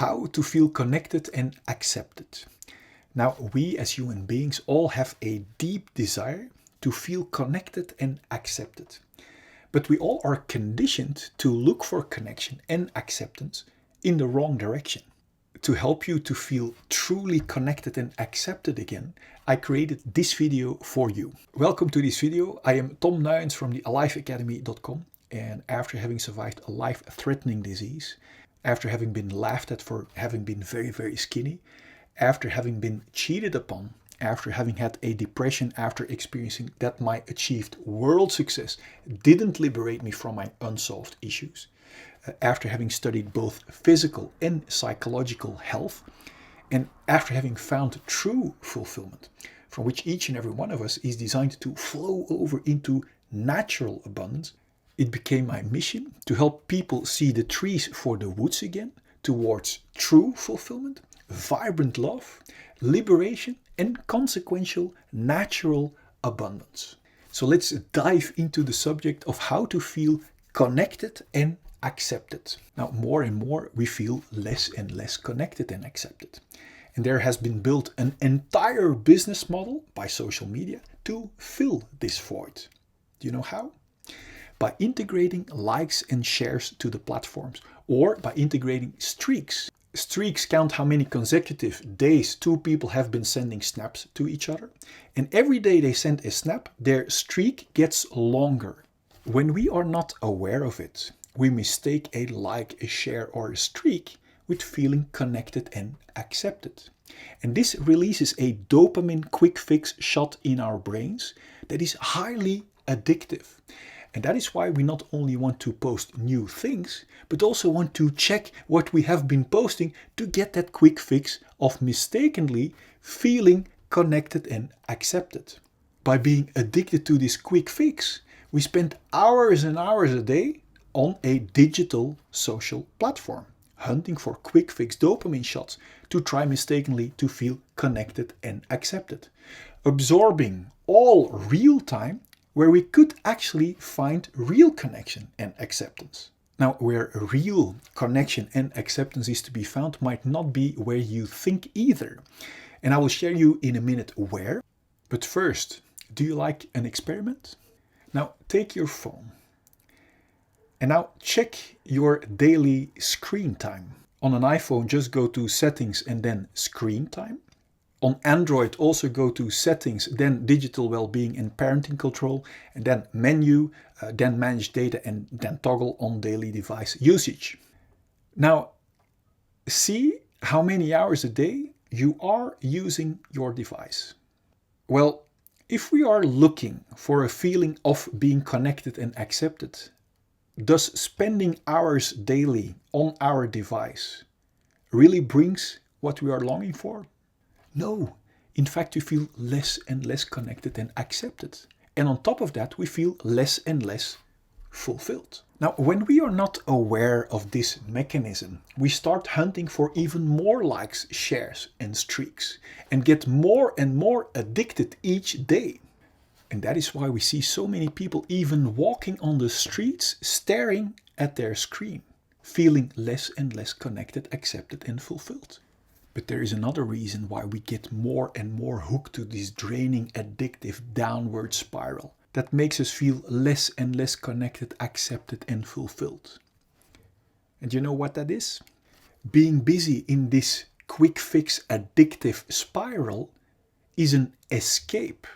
how to feel connected and accepted. Now, we as human beings all have a deep desire to feel connected and accepted. But we all are conditioned to look for connection and acceptance in the wrong direction. To help you to feel truly connected and accepted again, I created this video for you. Welcome to this video. I am Tom Nuyens from the accepted.Com, and after having survived a life-threatening disease, after having been laughed at for having been very, very skinny, after having been cheated upon, after having had a depression, after experiencing that my achieved world success didn't liberate me from my unsolved issues, after having studied both physical and psychological health, and after having found true fulfillment, from which each and every one of us is designed to flow over into natural abundance, it became my mission to help people see the trees for the woods again, towards true fulfillment, vibrant love, liberation, and consequential natural abundance. So let's dive into the subject of how to feel connected and accepted. Now, more and more we feel less and less connected and accepted. And there has been built an entire business model by social media to fill this void. Do you know how? By integrating likes and shares to the platforms, or by integrating streaks. Streaks count how many consecutive days two people have been sending snaps to each other. And every day they send a snap, their streak gets longer. When we are not aware of it, we mistake a like, a share, or a streak with feeling connected and accepted. And this releases a dopamine quick fix shot in our brains that is highly addictive. And that is why we not only want to post new things, but also want to check what we have been posting to get that quick fix of mistakenly feeling connected and accepted. By being addicted to this quick fix, we spend hours and hours a day on a digital social platform, hunting for quick fix dopamine shots to try mistakenly to feel connected and accepted. Absorbing all real time where we could actually find real connection and acceptance. Now, where real connection and acceptance is to be found might not be where you think either. And I will share you in a minute where. But first, do you like an experiment? Now, take your phone. And now check your daily screen time. On an iPhone, just go to settings and then screen time. On Android, also go to settings, then digital well-being and parenting control, and then menu, then manage data, and then toggle on daily device usage. Now, see how many hours a day you are using your device. Well, if we are looking for a feeling of being connected and accepted, does spending hours daily on our device really brings what we are longing for? No, in fact, we feel less and less connected and accepted. And on top of that, we feel less and less fulfilled. Now, when we are not aware of this mechanism, we start hunting for even more likes, shares, and streaks, and get more and more addicted each day. And that is why we see so many people even walking on the streets, staring at their screen, feeling less and less connected, accepted, and fulfilled. But there is another reason why we get more and more hooked to this draining, addictive, downward spiral that makes us feel less and less connected, accepted, and fulfilled. And you know what that is? Being busy in this quick fix, addictive spiral is an escape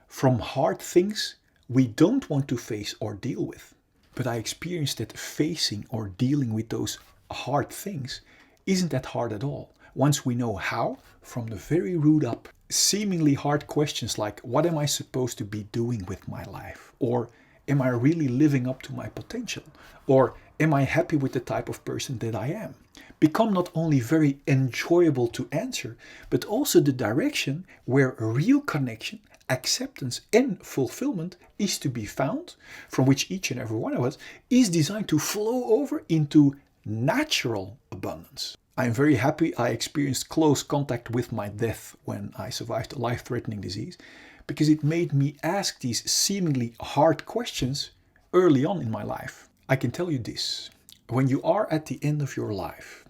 from hard things we don't want to face or deal with. But I experienced that facing or dealing with those hard things isn't that hard at all. Once we know how, from the very root up, seemingly hard questions like, what am I supposed to be doing with my life? Or am I really living up to my potential? Or am I happy with the type of person that I am? Become not only very enjoyable to answer, but also the direction where real connection, acceptance, and fulfillment is to be found, from which each and every one of us is designed to flow over into natural abundance. I am very happy I experienced close contact with my death when I survived a life-threatening disease, because it made me ask these seemingly hard questions early on in my life. I can tell you this, when you are at the end of your life,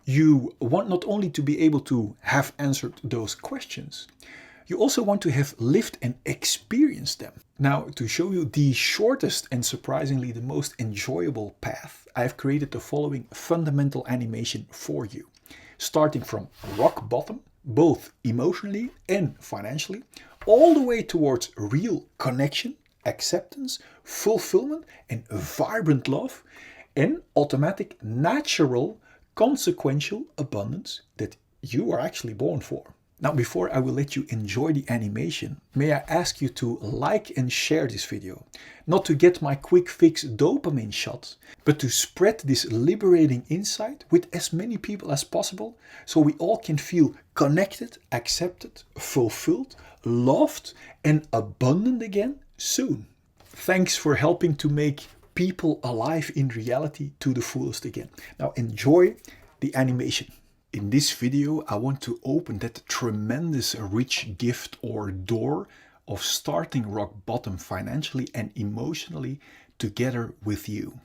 You want not only to be able to have answered those questions, you also want to have lived and experienced them. Now, to show you the shortest and surprisingly the most enjoyable path, I have created the following fundamental animation for you. Starting from rock bottom, both emotionally and financially, all the way towards real connection, acceptance, fulfillment, and vibrant love, and automatic, natural, consequential abundance that you are actually born for. Now, before I will let you enjoy the animation, may I ask you to like and share this video. Not to get my quick fix dopamine shot, but to spread this liberating insight with as many people as possible, so we all can feel connected, accepted, fulfilled, loved, and abundant again soon. Thanks for helping to make people alive in reality to the fullest again. Now enjoy the animation. In this video, I want to open that tremendous rich gift or door of starting rock bottom financially and emotionally together with you.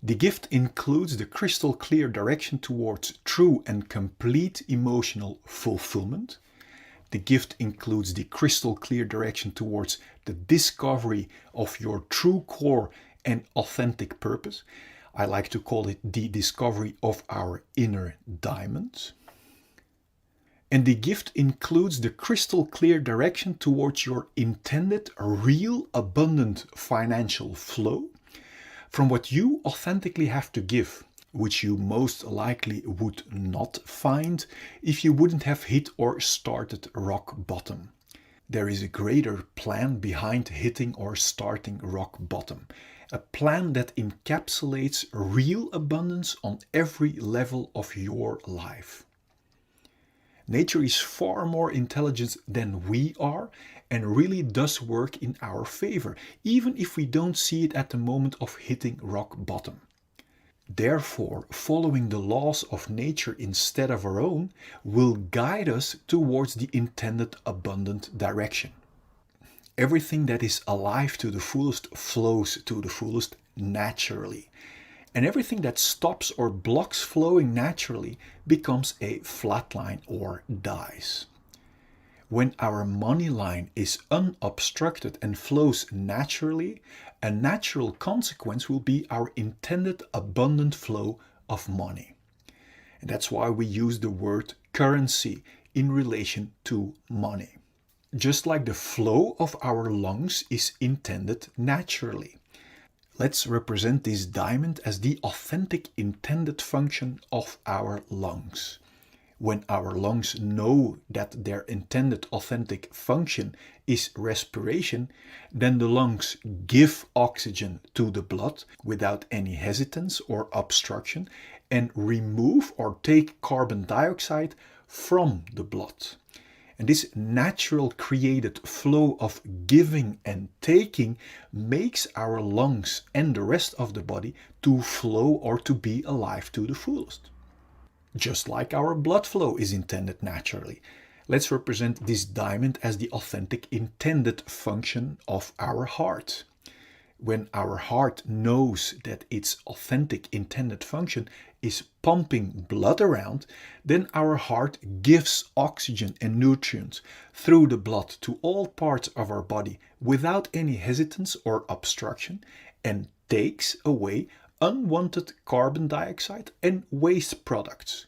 The gift includes the crystal clear direction towards true and complete emotional fulfillment. The gift includes the crystal clear direction towards the discovery of your true core and authentic purpose. I like to call it the discovery of our inner diamond. And the gift includes the crystal clear direction towards your intended, real, abundant financial flow from what you authentically have to give, which you most likely would not find if you wouldn't have hit or started rock bottom. There is a greater plan behind hitting or starting rock bottom. A plan that encapsulates real abundance on every level of your life. Nature is far more intelligent than we are and really does work in our favor, even if we don't see it at the moment of hitting rock bottom. Therefore, following the laws of nature instead of our own will guide us towards the intended abundant direction. Everything that is alive to the fullest flows to the fullest naturally. And everything that stops or blocks flowing naturally becomes a flat line or dies. When our money line is unobstructed and flows naturally, a natural consequence will be our intended abundant flow of money. And that's why we use the word currency in relation to money. Just like the flow of our lungs is intended naturally. Let's represent this diamond as the authentic intended function of our lungs. When our lungs know that their intended authentic function is respiration, then the lungs give oxygen to the blood without any hesitance or obstruction and remove or take carbon dioxide from the blood. And this natural created flow of giving and taking makes our lungs and the rest of the body to flow or to be alive to the fullest. Just like our blood flow is intended naturally. Let's represent this diamond as the authentic intended function of our heart. When our heart knows that its authentic intended function is pumping blood around, then our heart gives oxygen and nutrients through the blood to all parts of our body without any hesitance or obstruction and takes away unwanted carbon dioxide and waste products.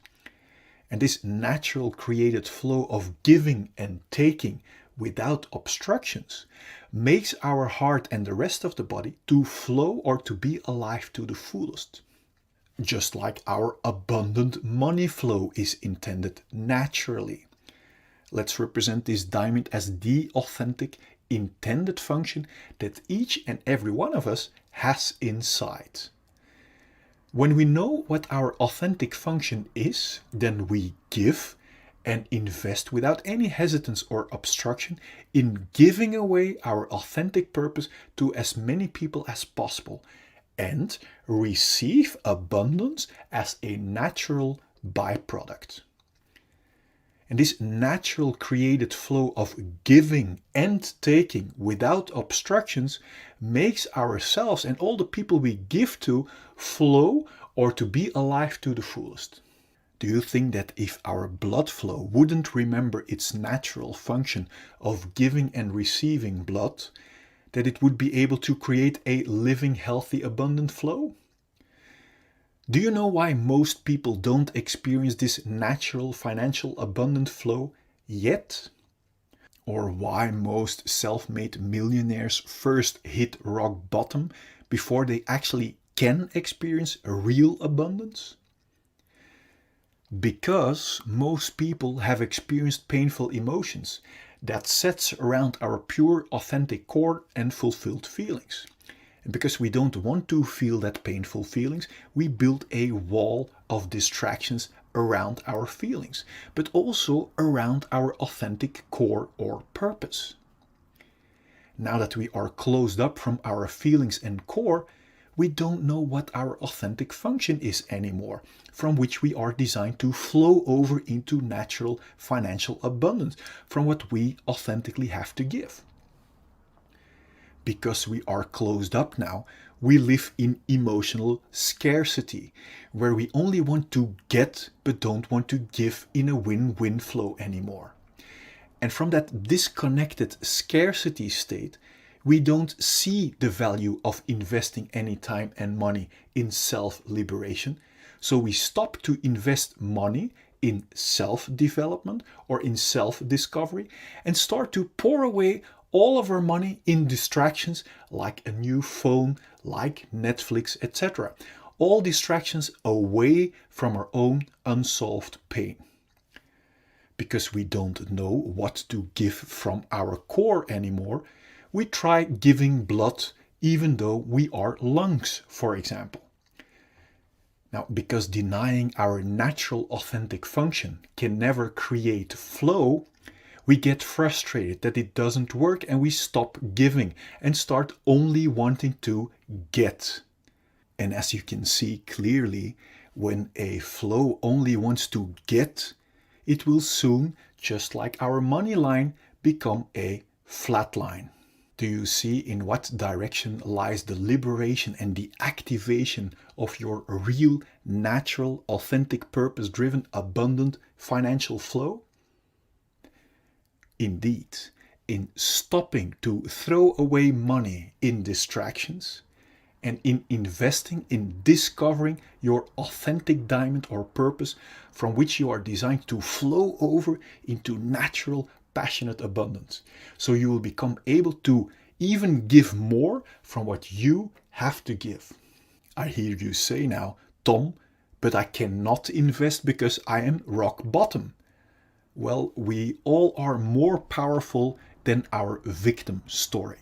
And this natural created flow of giving and taking without obstructions makes our heart and the rest of the body to flow or to be alive to the fullest. Just like our abundant money flow is intended naturally. Let's represent this diamond as the authentic intended function that each and every one of us has inside. When we know what our authentic function is, then we give and invest without any hesitance or obstruction in giving away our authentic purpose to as many people as possible and receive abundance as a natural byproduct. And this natural created flow of giving and taking without obstructions makes ourselves and all the people we give to flow or to be alive to the fullest. Do you think that if our blood flow wouldn't remember its natural function of giving and receiving blood, that it would be able to create a living, healthy, abundant flow? Do you know why most people don't experience this natural financial abundant flow yet? Or why most self-made millionaires first hit rock bottom before they actually can experience a real abundance? Because most people have experienced painful emotions that sets around our pure, authentic core and fulfilled feelings. And because we don't want to feel that painful feelings, we build a wall of distractions around our feelings, but also around our authentic core or purpose. Now that we are closed up from our feelings and core, we don't know what our authentic function is anymore, from which we are designed to flow over into natural financial abundance, from what we authentically have to give. Because we are closed up now, we live in emotional scarcity, where we only want to get but don't want to give in a win-win flow anymore. And from that disconnected scarcity state, we don't see the value of investing any time and money in self-liberation. So we stop to invest money in self-development or in self-discovery and start to pour away all of our money in distractions like a new phone, like Netflix, etc. All distractions away from our own unsolved pain. Because we don't know what to give from our core anymore, we try giving blood even though we are lungs, for example. Now, because denying our natural authentic function can never create flow, we get frustrated that it doesn't work and we stop giving and start only wanting to get. And as you can see clearly, when a flow only wants to get, it will soon, just like our money line, become a flat line. Do you see in what direction lies the liberation and the activation of your real, natural, authentic, purpose-driven, abundant financial flow? Indeed, in stopping to throw away money in distractions and in investing in discovering your authentic diamond or purpose from which you are designed to flow over into natural, passionate abundance. So you will become able to even give more from what you have to give. I hear you say now, Tom, but I cannot invest because I am rock bottom. Well, we all are more powerful than our victim story.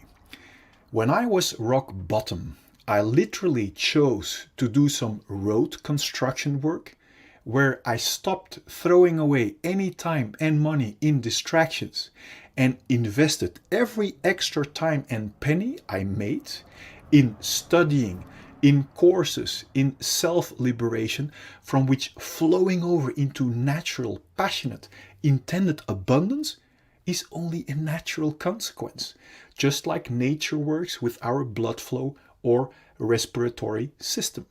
When I was rock bottom, I literally chose to do some road construction work where I stopped throwing away any time and money in distractions and invested every extra time and penny I made in studying, in courses, in self-liberation, from which flowing over into natural, passionate, intended abundance is only a natural consequence, just like nature works with our blood flow or respiratory system.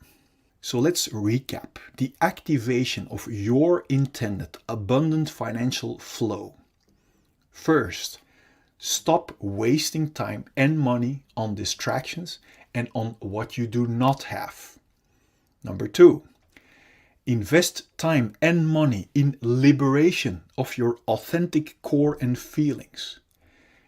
So let's recap the activation of your intended abundant financial flow. First, stop wasting time and money on distractions and on what you do not have. Number 2, invest time and money in liberation of your authentic core and feelings.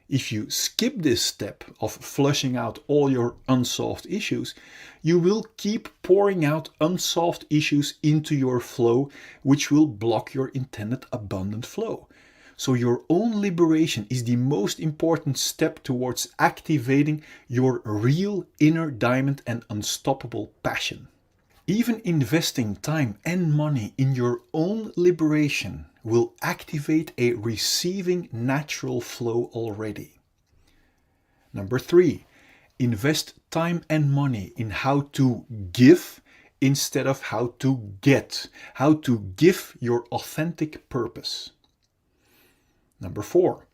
If you skip this step of flushing out all your unsolved issues, you will keep pouring out unsolved issues into your flow, which will block your intended abundant flow. So your own liberation is the most important step towards activating your real inner diamond and unstoppable passion. Even investing time and money in your own liberation will activate a receiving natural flow already. Number 3, invest time and money in how to give instead of how to get, how to give your authentic purpose. Number 4,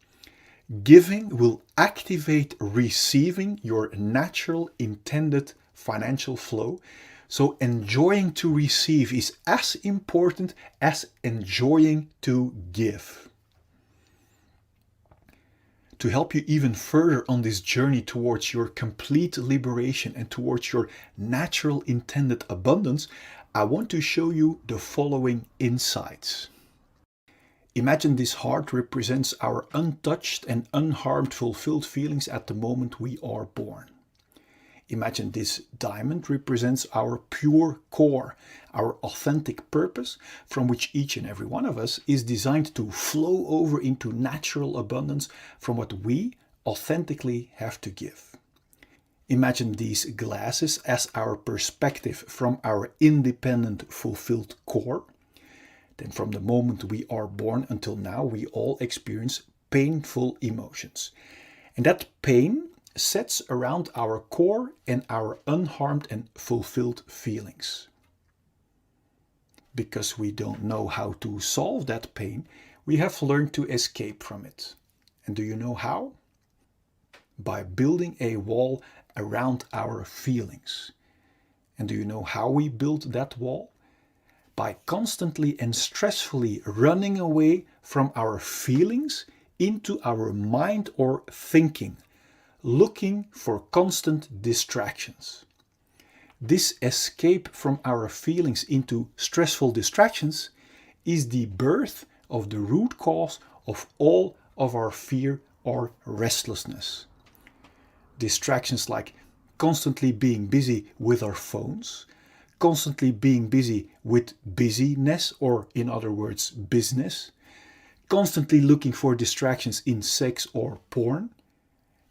giving will activate receiving your natural intended financial flow So enjoying to receive is as important as enjoying to give. To help you even further on this journey towards your complete liberation and towards your natural intended abundance, I want to show you the following insights. Imagine this heart represents our untouched and unharmed fulfilled feelings at the moment we are born. Imagine this diamond represents our pure core, our authentic purpose, from which each and every one of us is designed to flow over into natural abundance from what we authentically have to give. Imagine these glasses as our perspective from our independent, fulfilled core. Then from the moment we are born until now, we all experience painful emotions. And that pain sets around our core and our unharmed and fulfilled feelings. Because we don't know how to solve that pain, we have learned to escape from it. And do you know how? By building a wall around our feelings. And do you know how we build that wall? By constantly and stressfully running away from our feelings into our mind or thinking, looking for constant distractions. This escape from our feelings into stressful distractions is the birth of the root cause of all of our fear or restlessness. Distractions like constantly being busy with our phones, constantly being busy with busyness, or in other words, business, constantly looking for distractions in sex or porn.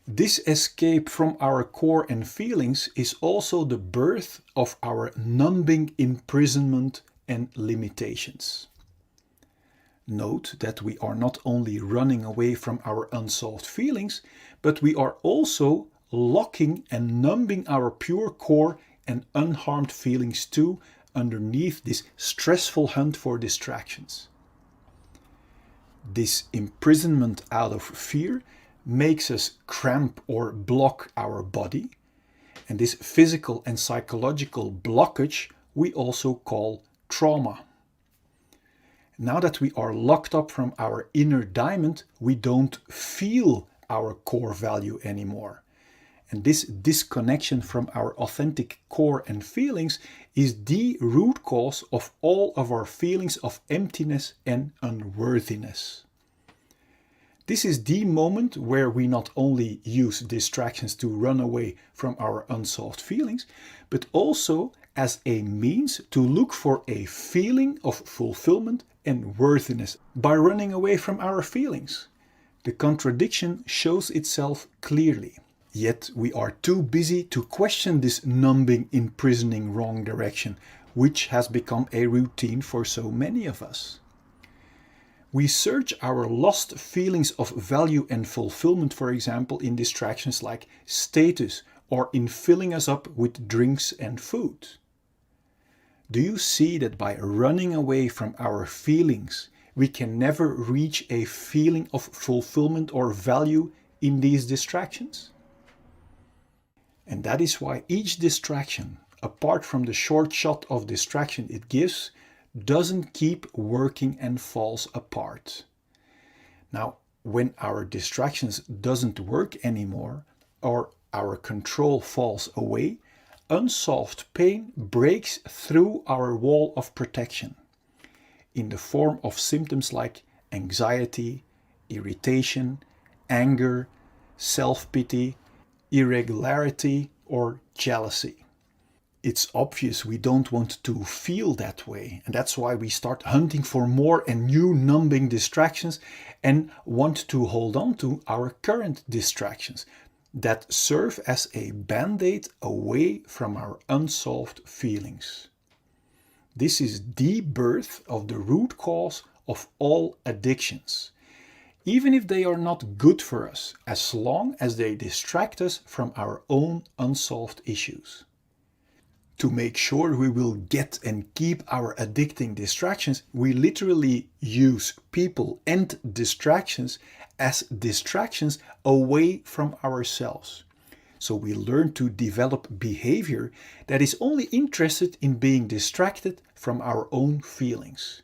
This escape from our core and feelings is also the birth of our numbing imprisonment and limitations. Note that we are not only running away from our unsolved feelings, but we are also locking and numbing our pure core and unharmed feelings too underneath this stressful hunt for distractions. This imprisonment out of fear makes us cramp or block our body, and this physical and psychological blockage we also call trauma. Now that we are locked up from our inner diamond, we don't feel our core value anymore. And this disconnection from our authentic core and feelings is the root cause of all of our feelings of emptiness and unworthiness. This is the moment where we not only use distractions to run away from our unsolved feelings, but also as a means to look for a feeling of fulfillment and worthiness by running away from our feelings. The contradiction shows itself clearly. Yet we are too busy to question this numbing, imprisoning wrong direction, which has become a routine for so many of us. We search our lost feelings of value and fulfillment, for example, in distractions like status or in filling us up with drinks and food. Do you see that by running away from our feelings, we can never reach a feeling of fulfillment or value in these distractions? And that is why each distraction, apart from the short shot of distraction it gives, doesn't keep working and falls apart. Now, when our distractions doesn't work anymore or our control falls away, unsolved pain breaks through our wall of protection in the form of symptoms like anxiety, irritation, anger, self-pity, irregularity, or jealousy. It's obvious we don't want to feel that way, and that's why we start hunting for more and new numbing distractions and want to hold on to our current distractions that serve as a band-aid away from our unsolved feelings. This is the birth of the root cause of all addictions, even if they are not good for us, as long as they distract us from our own unsolved issues. To make sure we will get and keep our addicting distractions, we literally use people and distractions as distractions away from ourselves. So we learn to develop behavior that is only interested in being distracted from our own feelings.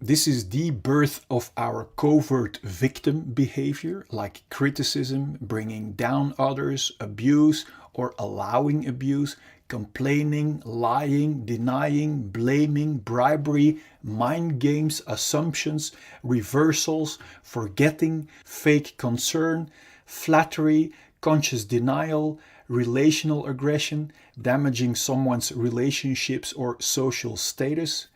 This is the birth of our covert victim behavior, like criticism, bringing down others, abuse or allowing abuse, complaining, lying, denying, blaming, bribery, mind games, assumptions, reversals, forgetting, fake concern, flattery, conscious denial, relational aggression, damaging someone's relationships or social status,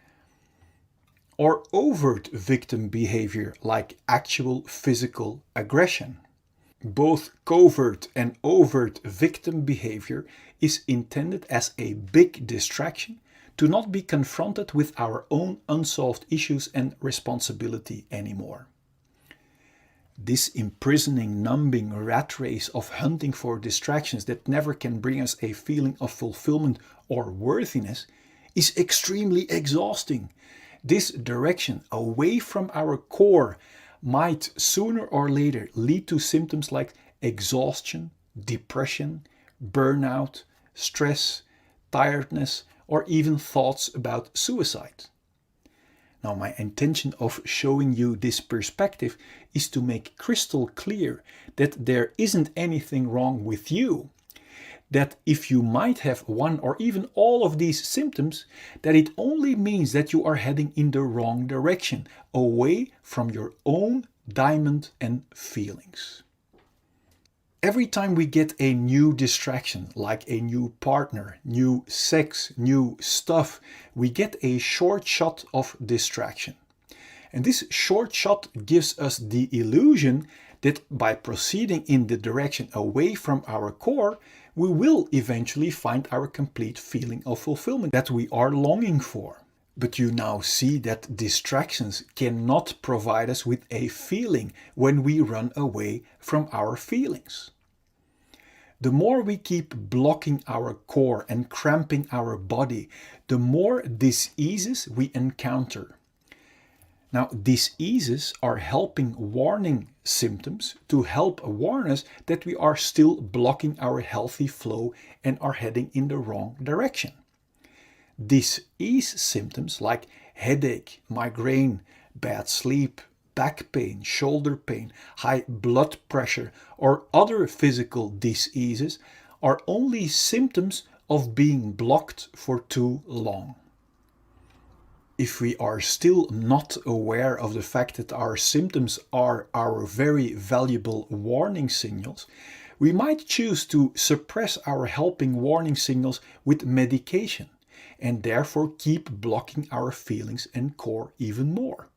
or overt victim behavior like actual physical aggression. Both covert and overt victim behavior is intended as a big distraction to not be confronted with our own unsolved issues and responsibility anymore. This imprisoning, numbing rat race of hunting for distractions that never can bring us a feeling of fulfillment or worthiness is extremely exhausting. This direction away from our core might sooner or later lead to symptoms like exhaustion, depression, burnout, stress, tiredness, or even thoughts about suicide. Now, my intention of showing you this perspective is to make crystal clear that there isn't anything wrong with you. That if you might have one or even all of these symptoms, that it only means that you are heading in the wrong direction, away from your own diamond and feelings. Every time we get a new distraction, like a new partner, new sex, new stuff, we get a short shot of distraction. And this short shot gives us the illusion that by proceeding in the direction away from our core, we will eventually find our complete feeling of fulfillment that we are longing for. But you now see that distractions cannot provide us with a feeling when we run away from our feelings. The more we keep blocking our core and cramping our body, the more diseases we encounter. Now, diseases are helping warning symptoms to help warn us that we are still blocking our healthy flow and are heading in the wrong direction. Disease symptoms like headache, migraine, bad sleep, back pain, shoulder pain, high blood pressure, or other physical diseases are only symptoms of being blocked for too long. If we are still not aware of the fact that our symptoms are our very valuable warning signals, we might choose to suppress our helping warning signals with medication and therefore keep blocking our feelings and core even more.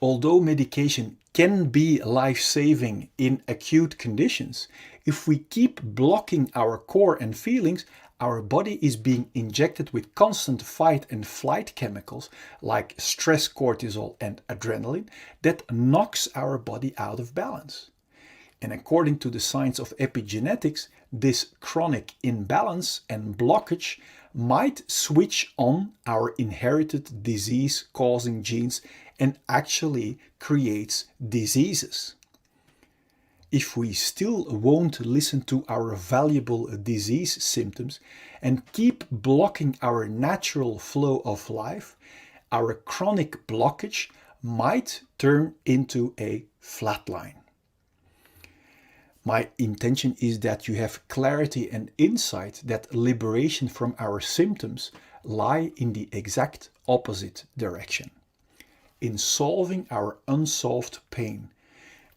Although medication can be life-saving in acute conditions, if we keep blocking our core and feelings, our body is being injected with constant fight and flight chemicals like stress cortisol and adrenaline that knocks our body out of balance. And according to the science of epigenetics, this chronic imbalance and blockage might switch on our inherited disease-causing genes and actually creates diseases. If we still won't listen to our valuable disease symptoms and keep blocking our natural flow of life, our chronic blockage might turn into a flatline. My intention is that you have clarity and insight that liberation from our symptoms lie in the exact opposite direction, in solving our unsolved pain,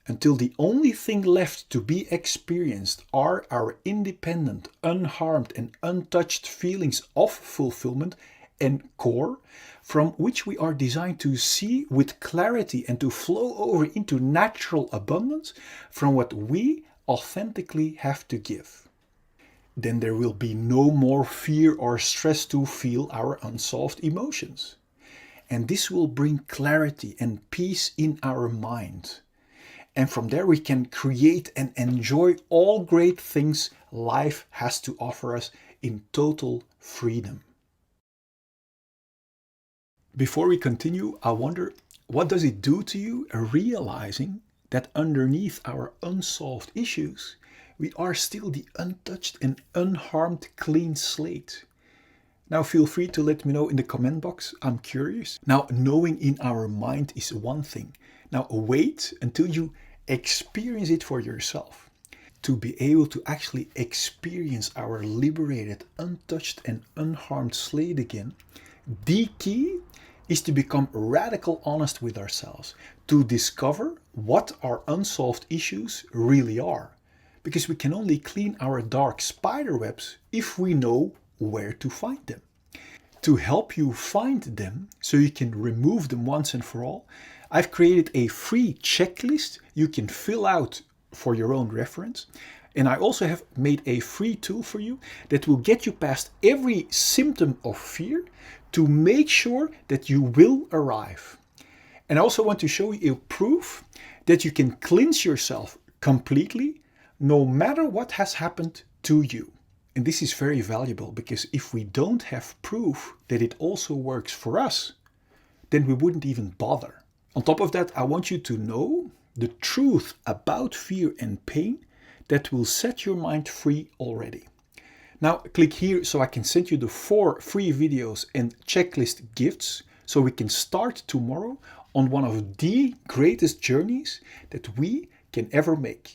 until the only thing left to be experienced are our independent, unharmed and untouched feelings of fulfillment and core, from which we are designed to see with clarity and to flow over into natural abundance from what we authentically have to give. Then there will be no more fear or stress to feel our unsolved emotions. And this will bring clarity and peace in our mind. And from there we can create and enjoy all great things life has to offer us in total freedom. Before we continue, I wonder, what does it do to you realizing that underneath our unsolved issues, We are still the untouched and unharmed clean slate. Now feel free to let me know in the comment box. I'm curious. Now, knowing in our mind is one thing. Now wait until you experience it for yourself. To be able to actually experience our liberated, untouched and unharmed slate again, the key is to become radical honest with ourselves, to discover what our unsolved issues really are. Because we can only clean our dark spider webs if we know where to find them. To help you find them so you can remove them once and for all, I've created a free checklist you can fill out for your own reference. And I also have made a free tool for you that will get you past every symptom of fear to make sure that you will arrive. And I also want to show you a proof that you can cleanse yourself completely no matter what has happened to you. And this is very valuable because if we don't have proof that it also works for us, then we wouldn't even bother. On top of that, I want you to know the truth about fear and pain that will set your mind free already. Now click here so I can send you the 4 free videos and checklist gifts so we can start tomorrow on one of the greatest journeys that we can ever make.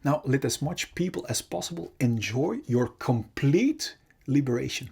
Now let as much people as possible enjoy your complete liberation.